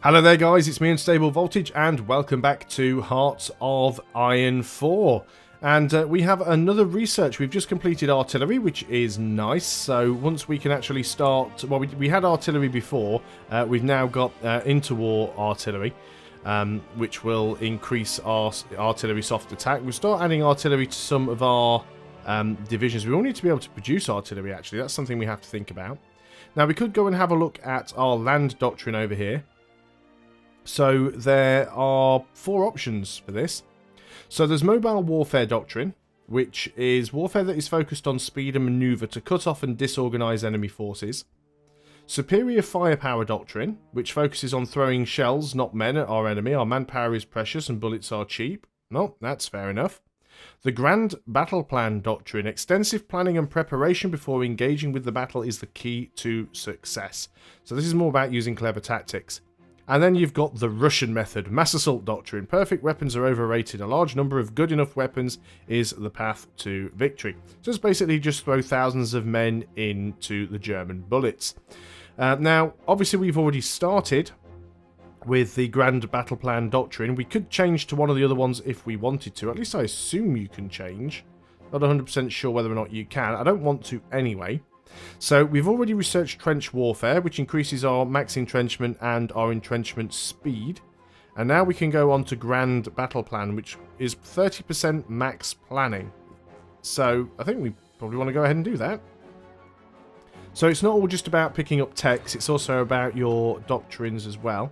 Hello there guys, it's me Unstable Voltage and welcome back to Hearts of Iron 4. And we have another research. We've just completed artillery, which is nice. So once we can actually start, well, we had artillery before. We've now got interwar artillery, which will increase our artillery soft attack. We'll start adding artillery to some of our divisions. We all need to be able to produce artillery, actually. That's something we have to think about. Now, we could go and have a look at our land doctrine over here. So there are 4 options for this. So there's Mobile Warfare Doctrine, which is warfare that is focused on speed and maneuver to cut off and disorganize enemy forces. Superior Firepower Doctrine, which focuses on throwing shells, not men, at our enemy. Our manpower is precious and bullets are cheap. No, that's fair enough. The Grand Battle Plan Doctrine. Extensive planning and preparation before engaging with the battle is the key to success. So this is more about using clever tactics. And then you've got the Russian method, Mass Assault Doctrine. Perfect weapons are overrated. A large number of good enough weapons is the path to victory. So it's basically just throw thousands of men into the German bullets. Now, obviously we've already started with the Grand Battle Plan Doctrine. We could change to one of the other ones if we wanted to. At least I assume you can change. Not 100% sure whether or not you can. I don't want to anyway. So we've already researched trench warfare, which increases our max entrenchment and our entrenchment speed. And now we can go on to Grand Battle Plan, which is 30% max planning. So I think we probably want to go ahead and do that. So it's not all just about picking up techs, it's also about your doctrines as well.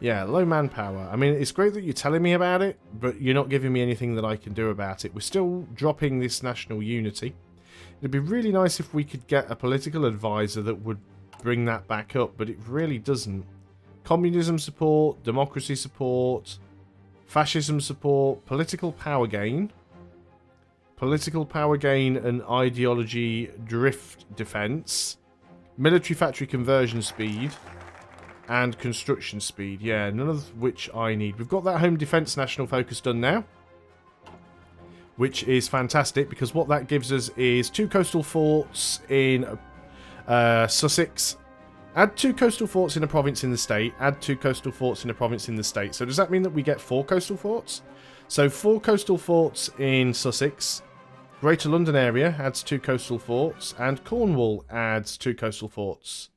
Yeah, low manpower. I mean, it's great that you're telling me about it, but you're not giving me anything that I can do about it. We're still dropping this national unity. It'd be really nice if we could get a political advisor that would bring that back up, but it really doesn't. Communism support, democracy support, fascism support, political power gain and ideology drift defense, military factory conversion speed, and construction speed. Yeah, none of which I need. We've got that home defense national focus done now, which is fantastic because what that gives us is 2 coastal forts in Sussex. Add 2 coastal forts in a province in the state. Add 2 coastal forts in a province in the state. So does that mean that we get 4 coastal forts? So 4 coastal forts in Sussex. Greater London area adds 2 coastal forts. And Cornwall adds 2 coastal forts.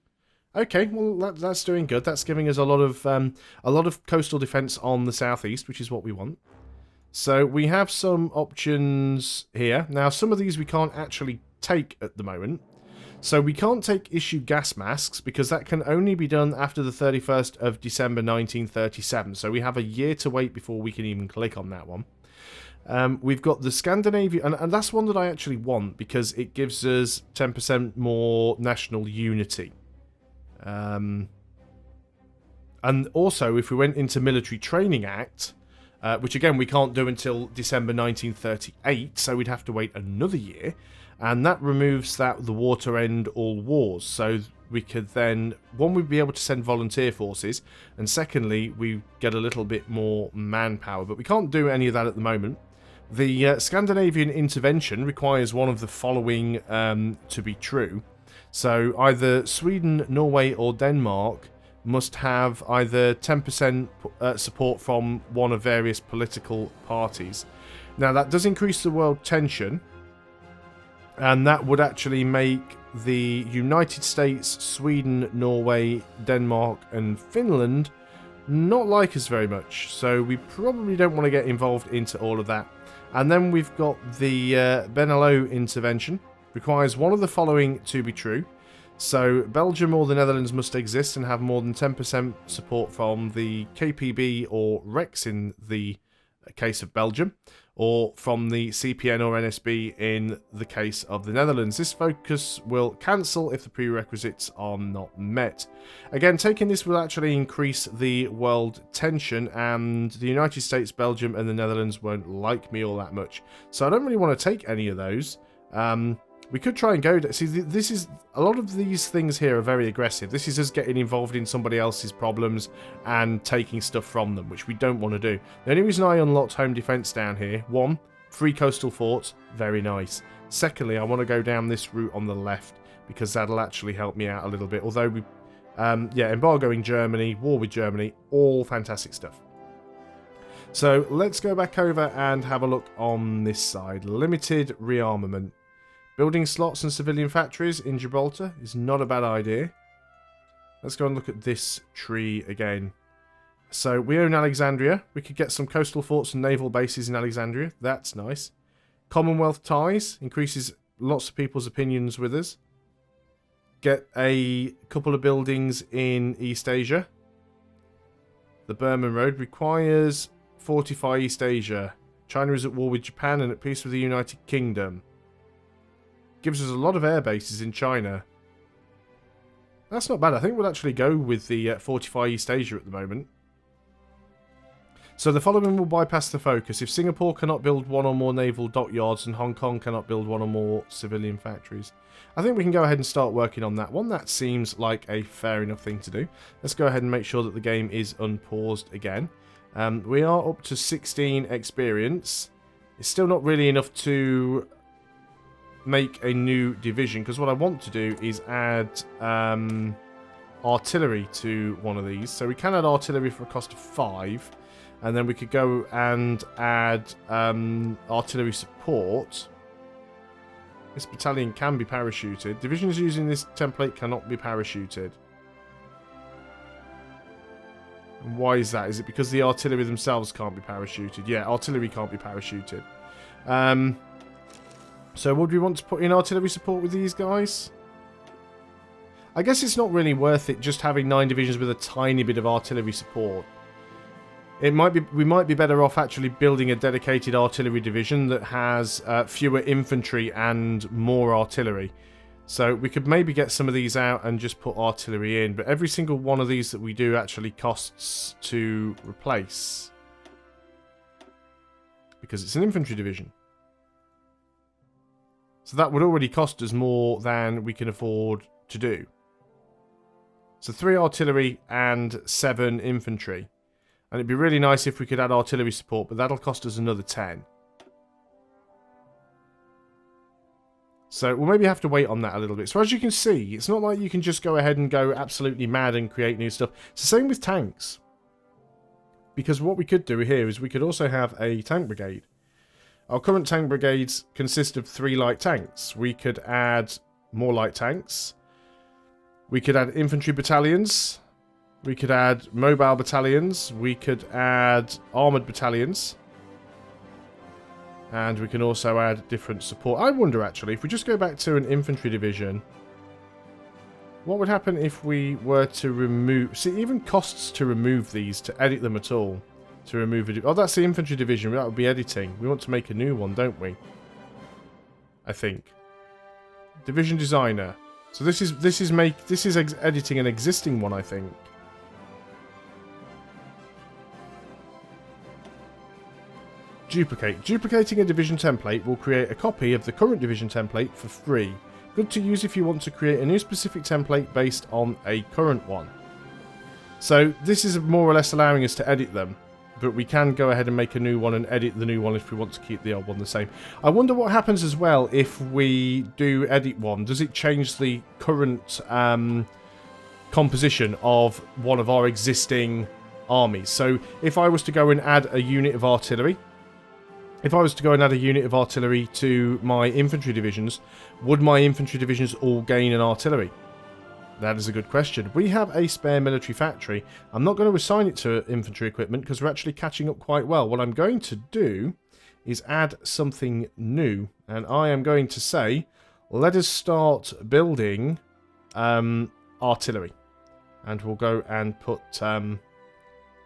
Okay, well that's doing good. That's giving us a lot of coastal defence on the southeast, which is what we want. So we have some options here. Now, some of these we can't actually take at the moment. So we can't take issue gas masks because that can only be done after the 31st of December 1937. So we have a year to wait before we can even click on that one. We've got the Scandinavian, and that's one that I actually want because it gives us 10% more national unity. And also, if we went into Military Training Act, which again we can't do until December 1938, so we'd have to wait another year, and that removes the war to end all wars. So we could then, one, we'd be able to send volunteer forces, and secondly, we get a little bit more manpower, but we can't do any of that at the moment. The Scandinavian Intervention requires one of the following to be true. So either Sweden, Norway, or Denmark must have either 10% support from one of various political parties. Now, that does increase the world tension, and that would actually make the United States, Sweden, Norway, Denmark, and Finland not like us very much. So we probably don't want to get involved into all of that. And then we've got the Benelux Intervention. Requires one of the following to be true. So Belgium or the Netherlands must exist and have more than 10% support from the KPB or Rex in the case of Belgium, or from the CPN or NSB in the case of the Netherlands. This focus will cancel if the prerequisites are not met. Again, taking this will actually increase the world tension, and the United States, Belgium, and the Netherlands won't like me all that much. So I don't really want to take any of those. We could try and go... See, this is... A lot of these things here are very aggressive. This is us getting involved in somebody else's problems and taking stuff from them, which we don't want to do. The only reason I unlocked home defense down here, 1, 3 coastal forts, very nice. Secondly, I want to go down this route on the left, because that'll actually help me out a little bit. Although we Yeah, embargoing Germany, war with Germany, all fantastic stuff. So let's go back over and have a look on this side. Limited rearmament. Building slots and civilian factories in Gibraltar is not a bad idea. Let's go and look at this tree again. So we own Alexandria. We could get some coastal forts and naval bases in Alexandria. That's nice. Commonwealth ties. Increases lots of people's opinions with us. Get a couple of buildings in East Asia. The Burman Road requires fortify East Asia. China is at war with Japan and at peace with the United Kingdom. Gives us a lot of air bases in China. That's not bad. I think we'll actually go with the fortify East Asia at the moment. So the following will bypass the focus. If Singapore cannot build one or more naval dockyards and Hong Kong cannot build one or more civilian factories. I think we can go ahead and start working on that one. That seems like a fair enough thing to do. Let's go ahead and make sure that the game is unpaused again. We are up to 16 experience. It's still not really enough to make a new division, because what I want to do is add artillery to one of these. So we can add artillery for a cost of 5, and then we could go and add artillery support. This battalion can be parachuted. Divisions using this template cannot be parachuted. And why is that? Is it because the artillery themselves can't be parachuted? Yeah, artillery can't be parachuted. So would we want to put in artillery support with these guys? I guess it's not really worth it just having 9 divisions with a tiny bit of artillery support. It might be, we might be better off actually building a dedicated artillery division that has fewer infantry and more artillery. So we could maybe get some of these out and just put artillery in, but every single one of these that we do actually costs to replace. Because it's an infantry division. So that would already cost us more than we can afford to do. So 3 artillery and 7 infantry. And it'd be really nice if we could add artillery support, but that'll cost us another 10. So we'll maybe have to wait on that a little bit. So as you can see, it's not like you can just go ahead and go absolutely mad and create new stuff. It's the same with tanks. Because what we could do here is we could also have a tank brigade. Our current tank brigades consist of 3 light tanks. We could add more light tanks. We could add infantry battalions. We could add mobile battalions. We could add armoured battalions. And we can also add different support. I wonder, actually, if we just go back to an infantry division, what would happen if we were to remove... See, it even costs to remove these, to edit them at all. To remove it. Oh, that's the infantry division. That would be editing. We want to make a new one, don't we? I think. Division designer. So this is editing an existing one, I think. Duplicate. Duplicating a division template will create a copy of the current division template for free. Good to use if you want to create a new specific template based on a current one. So this is more or less allowing us to edit them. But we can go ahead and make a new one and edit the new one if we want to keep the old one the same. I wonder what happens as well if we do edit one. Does it change the current composition of one of our existing armies? So if I was to go and add a unit of artillery, to my infantry divisions, would my infantry divisions all gain an artillery? That is a good question. We have a spare military factory. I'm not going to assign it to infantry equipment because we're actually catching up quite well. What I'm going to do is add something new. And I am going to say, let us start building artillery. And we'll go and put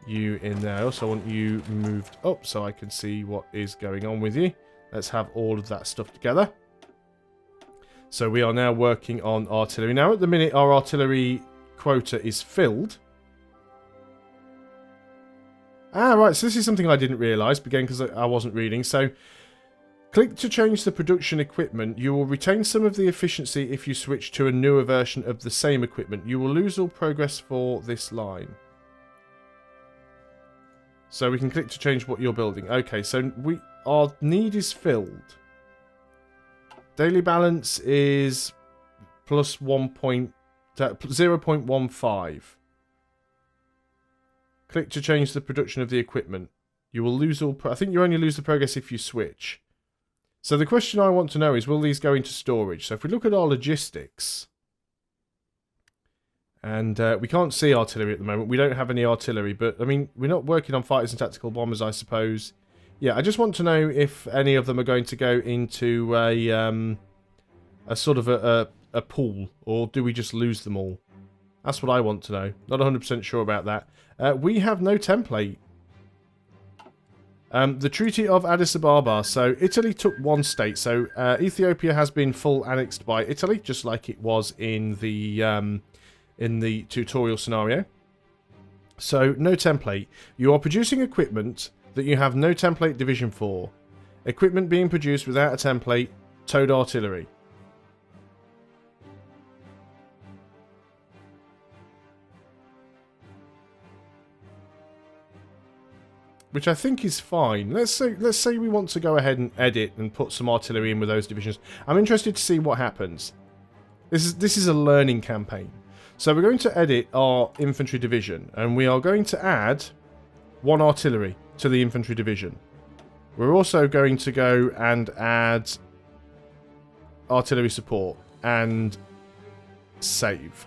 you in there. I also want you moved up so I can see what is going on with you. Let's have all of that stuff together. So we are now working on artillery. Now at the minute our artillery quota is filled. Ah, right, so this is something I didn't realise, again because I wasn't reading. So click to change the production equipment. You will retain some of the efficiency if you switch to a newer version of the same equipment. You will lose all progress for this line. So we can click to change what you're building. Okay, so our need is filled. Daily balance is plus 1 point... 0.15. Click to change the production of the equipment. You will lose all... I think you only lose the progress if you switch. So the question I want to know is, will these go into storage? So if we look at our logistics... And we can't see artillery at the moment. We don't have any artillery, but, I mean, we're not working on fighters and tactical bombers, I suppose. Yeah, I just want to know if any of them are going to go into a sort of a pool, or do we just lose them all? That's what I want to know. Not 100% sure about that. We have no template. The Treaty of Addis Ababa. So Italy took one state. So Ethiopia has been full annexed by Italy, just like it was in the tutorial scenario. So no template. You are producing equipment that you have no template division for. Equipment being produced without a template. Towed artillery. Which I think is fine. Let's say we want to go ahead and edit and put some artillery in with those divisions. I'm interested to see what happens. This is a learning campaign. So we're going to edit our infantry division, and we are going to add one artillery to the infantry division. We're also going to go and add artillery support and save.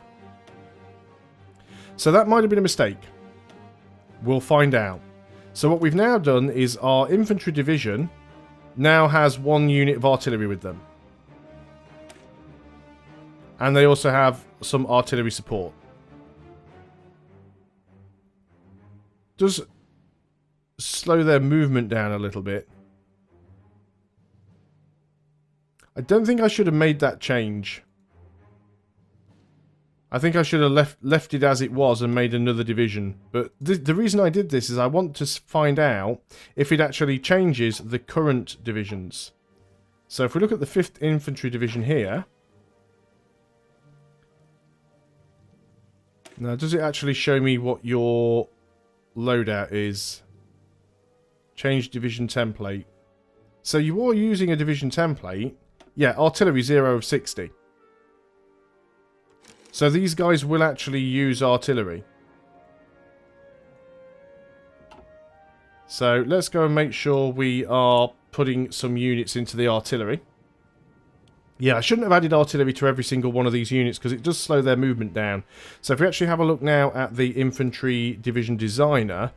So that might have been a mistake. We'll find out. So what we've now done is our infantry division now has one unit of artillery with them. And they also have some artillery support. Does slow their movement down a little bit. I don't think I should have made that change. I think I should have left it as it was and made another division. But the reason I did this is I want to find out if it actually changes the current divisions. So if we look at the 5th Infantry Division here... Now, does it actually show me what your loadout is? Change division template. So you are using a division template. Yeah, artillery 0 of 60. So these guys will actually use artillery. So let's go and make sure we are putting some units into the artillery. Yeah, I shouldn't have added artillery to every single one of these units because it does slow their movement down. So if we actually have a look now at the Infantry Division Designer,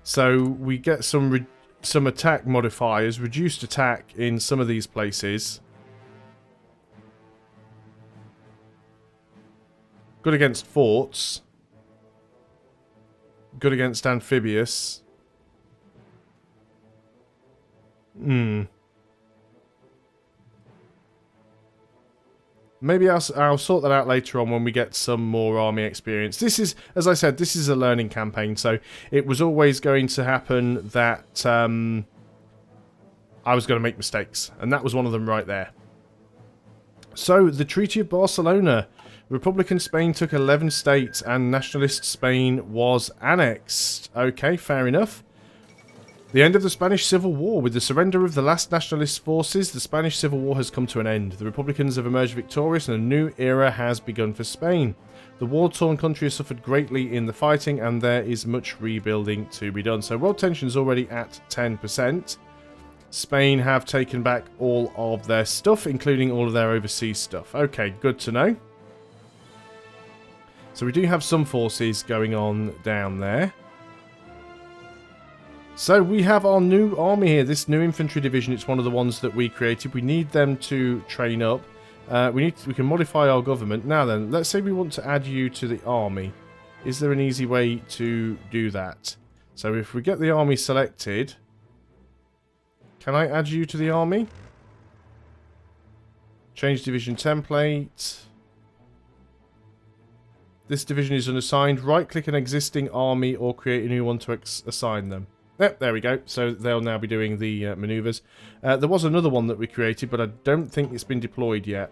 so we get some attack modifiers, reduced attack in some of these places. Good against forts. Good against amphibious. Maybe I'll sort that out later on when we get some more army experience. This is, as I said, this is a learning campaign, so it was always going to happen that I was going to make mistakes, and that was one of them right there. So, the Treaty of Barcelona. Republican Spain took 11 states, and Nationalist Spain was annexed. Okay, fair enough. The end of the Spanish Civil War. With the surrender of the last nationalist forces, the Spanish Civil War has come to an end. The Republicans have emerged victorious and a new era has begun for Spain. The war-torn country has suffered greatly in the fighting and there is much rebuilding to be done. So world tension is already at 10%. Spain have taken back all of their stuff, including all of their overseas stuff. Okay, good to know. So we do have some forces going on down there. So we have our new army here, this new infantry division. It's one of the ones that we created. We need them to train up. We can modify our government. Now then, let's say we want to add you to the army. Is there an easy way to do that? So if we get the army selected, can I add you to the army? Change division template. This division is unassigned. Right-click an existing army or create a new one to assign them. Yep, there we go. So they'll now be doing the manoeuvres. There was another one that we created, but I don't think it's been deployed yet.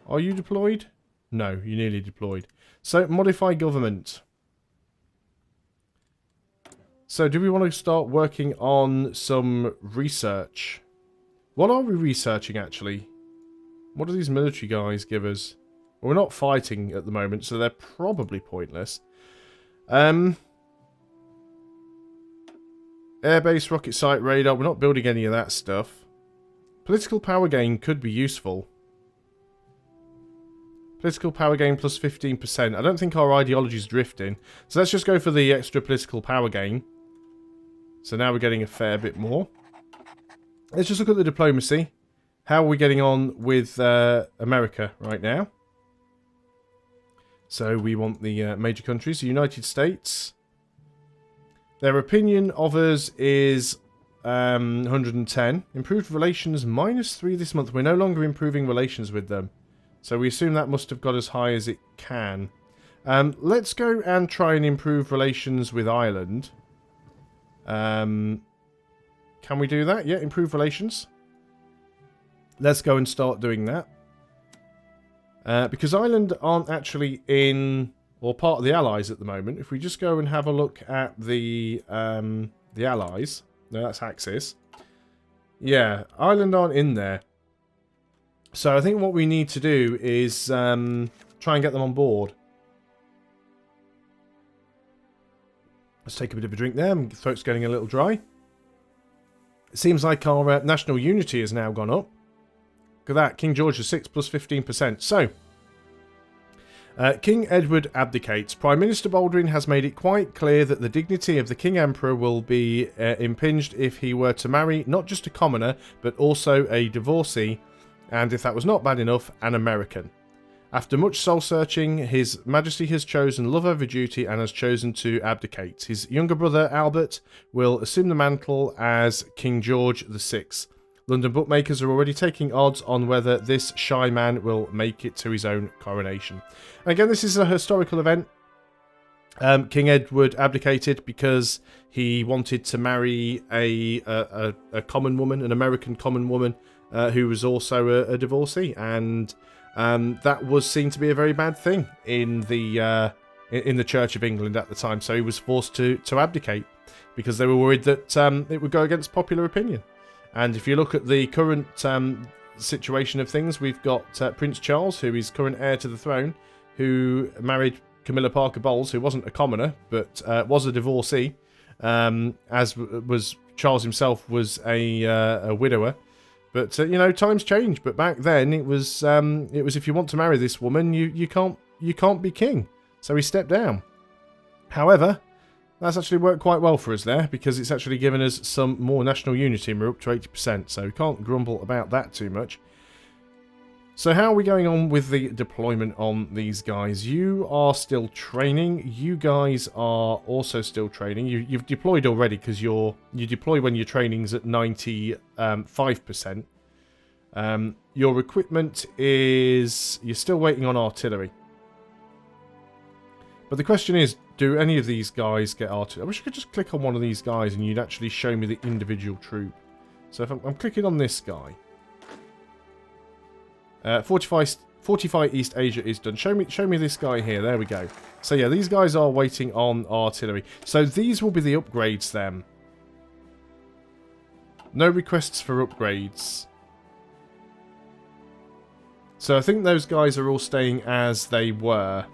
Are you deployed? No, you're nearly deployed. So, modify government. So, do we want to start working on some research? What are we researching, actually? What do these military guys give us? Well, we're not fighting at the moment, so they're probably pointless. Airbase, rocket site, radar. We're not building any of that stuff. Political power gain could be useful. Political power gain plus 15%. I don't think our ideology is drifting. So let's just go for the extra political power gain. So now we're getting a fair bit more. Let's just look at the diplomacy. How are we getting on with America right now? So we want the major countries. The United States. Their opinion of us is 110. Improved relations -3 this month. We're no longer improving relations with them. So we assume that must have got as high as it can. Let's go and try and improve relations with Ireland. Can we do that? Yeah, improve relations. Let's go and start doing that. Because Ireland aren't actually in, or part of the Allies at the moment. If we just go and have a look at the Allies. No, that's Axis. Yeah, Ireland aren't in there. So I think what we need to do is try and get them on board. Let's take a bit of a drink there. My throat's getting a little dry. It seems like our national unity has now gone up. Look at that. King George VI plus 15%. So, King Edward abdicates. Prime Minister Baldwin has made it quite clear that the dignity of the King Emperor will be impinged if he were to marry not just a commoner, but also a divorcee, and if that was not bad enough, an American. After much soul-searching, His Majesty has chosen love over duty and has chosen to abdicate. His younger brother, Albert, will assume the mantle as King George VI. London bookmakers are already taking odds on whether this shy man will make it to his own coronation. And again, this is a historical event. King Edward abdicated because he wanted to marry a common woman, an American common woman, who was also a divorcee, and that was seen to be a very bad thing in the Church of England at the time. So he was forced to abdicate because they were worried that it would go against popular opinion. And if you look at the current situation of things, we've got Prince Charles, who is current heir to the throne, who married Camilla Parker Bowles, who wasn't a commoner, but was a divorcee, as was Charles himself was a widower. But you know, times change. But back then, it was if you want to marry this woman, you can't be king. So he stepped down. However, that's actually worked quite well for us there, because it's actually given us some more national unity, and we're up to 80%. So we can't grumble about that too much. So how are we going on with the deployment on these guys? You are still training. You guys are also still training. You've deployed already, because you deploy when your training's at 95%. Your equipment is... You're still waiting on artillery. But the question is, do any of these guys get artillery? I wish I could just click on one of these guys and you'd actually show me the individual troop. So if I'm clicking on this guy... Fortify East Asia is done. Show me this guy here. There we go. So yeah, these guys are waiting on artillery. So these will be the upgrades then. No requests for upgrades. So I think those guys are all staying as they were.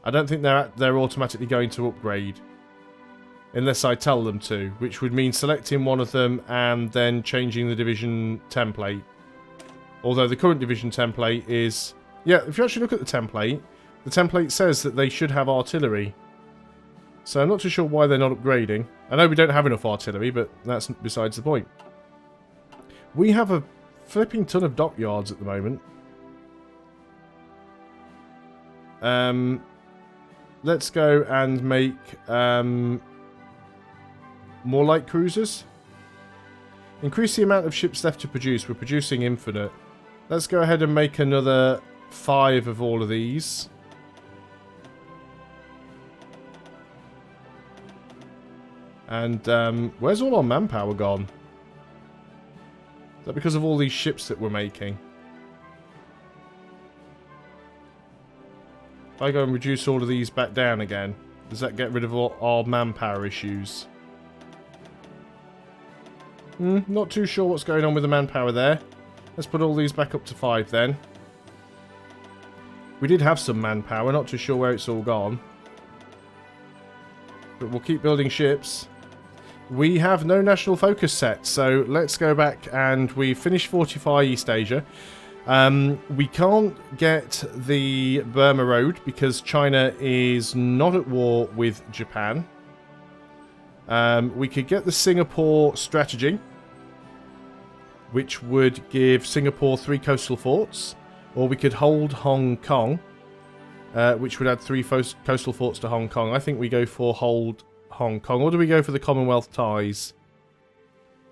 I don't think they're automatically going to upgrade. Unless I tell them to. Which would mean selecting one of them and then changing the division template. Although the current division template is... Yeah, if you actually look at the template says that they should have artillery. So I'm not too sure why they're not upgrading. I know we don't have enough artillery, but that's besides the point. We have a flipping ton of dockyards at the moment. Let's go and make more light cruisers. Increase the amount of ships left to produce. We're producing infinite. Let's go ahead and make another 5 of all of these. And where's all our manpower gone? Is that because of all these ships that we're making? If I go and reduce all of these back down again, does that get rid of all our manpower issues? Not too sure what's going on with the manpower there. Let's put all these back up to 5 then. We did have some manpower, not too sure where it's all gone. But we'll keep building ships. We have no national focus set, so let's go back and we finished Fortify East Asia. We can't get the Burma Road because China is not at war with Japan. We could get the Singapore strategy, which would give Singapore 3 coastal forts. Or we could hold Hong Kong, which would add 3 coastal forts to Hong Kong. I think we go for hold Hong Kong. Or do we go for the Commonwealth ties?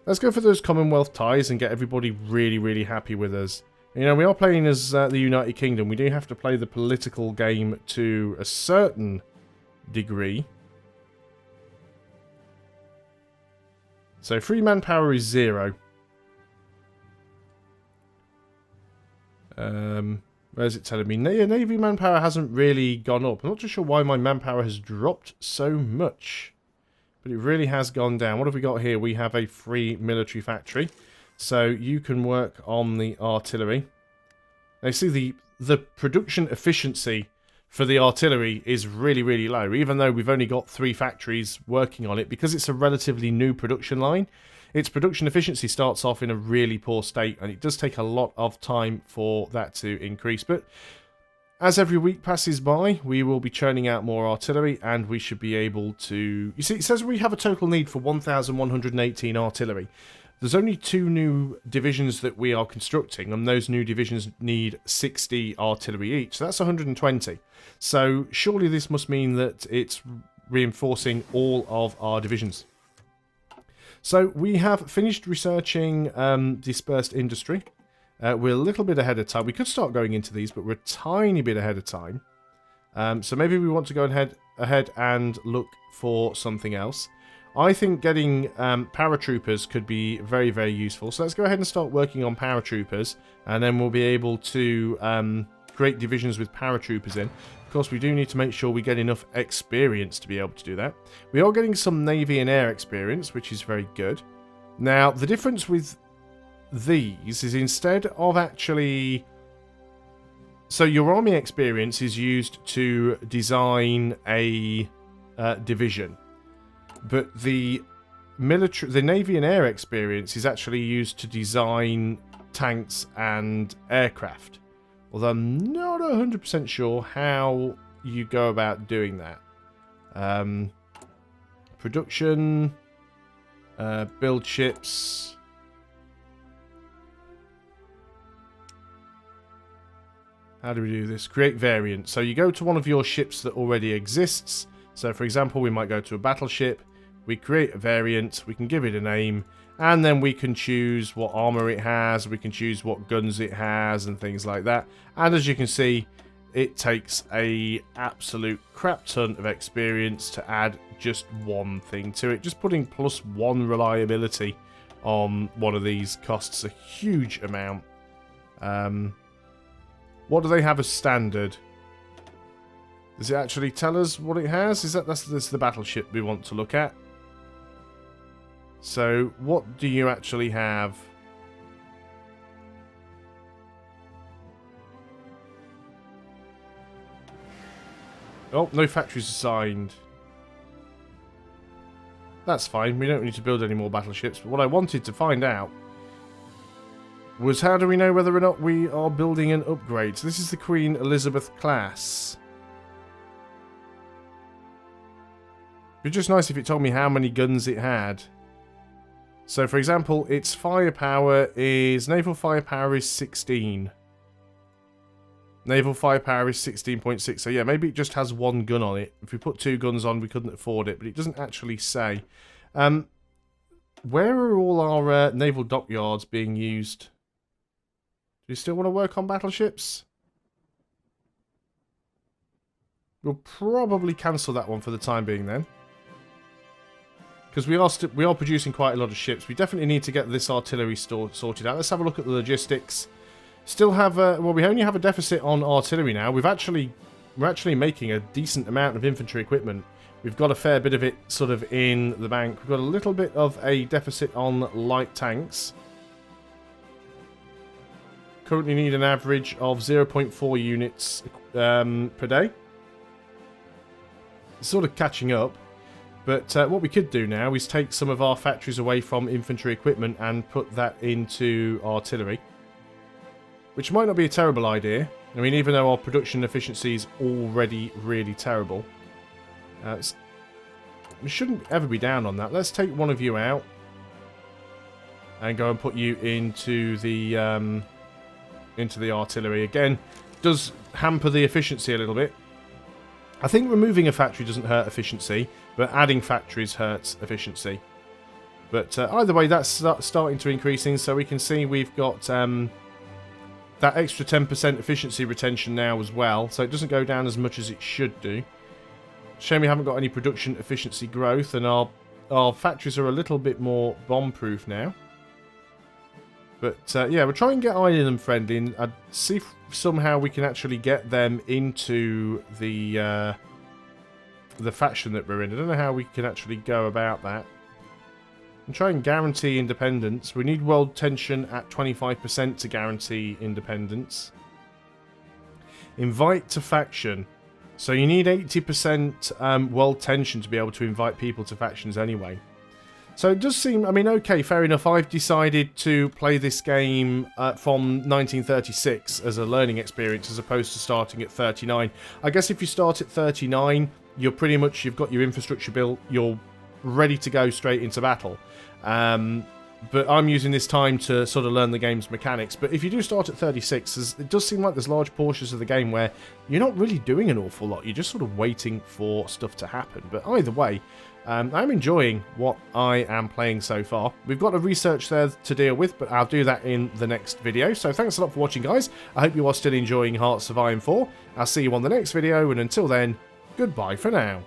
Let's go for those Commonwealth ties and get everybody really, really happy with us. You know, we are playing as the United Kingdom. We do have to play the political game to a certain degree. So free manpower is 0. Where's it telling me? Navy manpower hasn't really gone up. I'm not too sure why my manpower has dropped so much. But it really has gone down. What have we got here? We have a free military factory. So you can work on the artillery. Now you see the production efficiency for the artillery is really, really low. Even though we've only got 3 factories working on it. Because it's a relatively new production line. Its production efficiency starts off in a really poor state, and it does take a lot of time for that to increase. But as every week passes by, we will be churning out more artillery, and we should be able to... You see, it says we have a total need for 1,118 artillery. There's only 2 new divisions that we are constructing, and those new divisions need 60 artillery each. So that's 120. So surely this must mean that it's reinforcing all of our divisions. So we have finished researching dispersed industry. We're a little bit ahead of time. We could start going into these, but we're a tiny bit ahead of time. So maybe we want to go ahead and look for something else. I think getting paratroopers could be very, very useful. So let's go ahead and start working on paratroopers, and then we'll be able to create divisions with paratroopers in. Of course, we do need to make sure we get enough experience to be able to do that. We are getting some Navy and Air experience, which is very good. Now, the difference with these is instead of actually... So your Army experience is used to design a division. But the Navy and Air experience is actually used to design tanks and aircraft. Although I'm not 100% sure how you go about doing that. Production, build ships. How do we do this? Create variant. So you go to one of your ships that already exists. So for example, we might go to a battleship. We create a variant. We can give it a name. And then we can choose what armor it has, we can choose what guns it has, and things like that. And as you can see, it takes a absolute crap ton of experience to add just one thing to it. Just putting +1 reliability on one of these costs a huge amount. What do they have as standard? Does it actually tell us what it has? That's the battleship we want to look at. So, what do you actually have? Oh, no factories assigned. That's fine, we don't need to build any more battleships. But what I wanted to find out was how do we know whether or not we are building an upgrade? So this is the Queen Elizabeth class. It'd be just nice if it told me how many guns it had. So, for example, its firepower is... Naval firepower is 16. Naval firepower is 16.6. So, yeah, maybe it just has 1 gun on it. If we put 2 guns on, we couldn't afford it. But it doesn't actually say. Where are all our naval dockyards being used? Do you still want to work on battleships? We'll probably cancel that one for the time being then. Because we are producing quite a lot of ships. We definitely need to get this artillery sorted out. Let's have a look at the logistics. Still have well, we only have a deficit on artillery now. We're actually making a decent amount of infantry equipment. We've got a fair bit of it sort of in the bank. We've got a little bit of a deficit on light tanks. currently need an average of 0.4 units per day. It's sort of catching up. But what we could do now is take some of our factories away from infantry equipment and put that into artillery. Which might not be a terrible idea. I mean, even though our production efficiency is already really terrible. We shouldn't ever be down on that. Let's take one of you out. And go and put you into the artillery. Again, does hamper the efficiency a little bit. I think removing a factory doesn't hurt efficiency, but adding factories hurts efficiency. But either way, that's starting to increasing, so we can see we've got that extra 10% efficiency retention now as well, so it doesn't go down as much as it should do. Shame we haven't got any production efficiency growth, and our factories are a little bit more bomb-proof now. But yeah, we'll try and get Ireland friendly and see if somehow we can actually get them into the faction that we're in. I don't know how we can actually go about that. And try and guarantee independence. We need world tension at 25% to guarantee independence. Invite to faction. So you need 80% world tension to be able to invite people to factions anyway. So it does seem, I mean, okay, fair enough. I've decided to play this game from 1936 as a learning experience as opposed to starting at 39. I guess if you start at 39, you're pretty much, you've got your infrastructure built, you're ready to go straight into battle. But I'm using this time to sort of learn the game's mechanics. But if you do start at 36, it does seem like there's large portions of the game where you're not really doing an awful lot. You're just sort of waiting for stuff to happen. But either way, I'm enjoying what I am playing so far. We've got a research there to deal with, but I'll do that in the next video. So thanks a lot for watching, guys. I hope you are still enjoying Hearts of Iron 4. I'll see you on the next video, and until then, goodbye for now.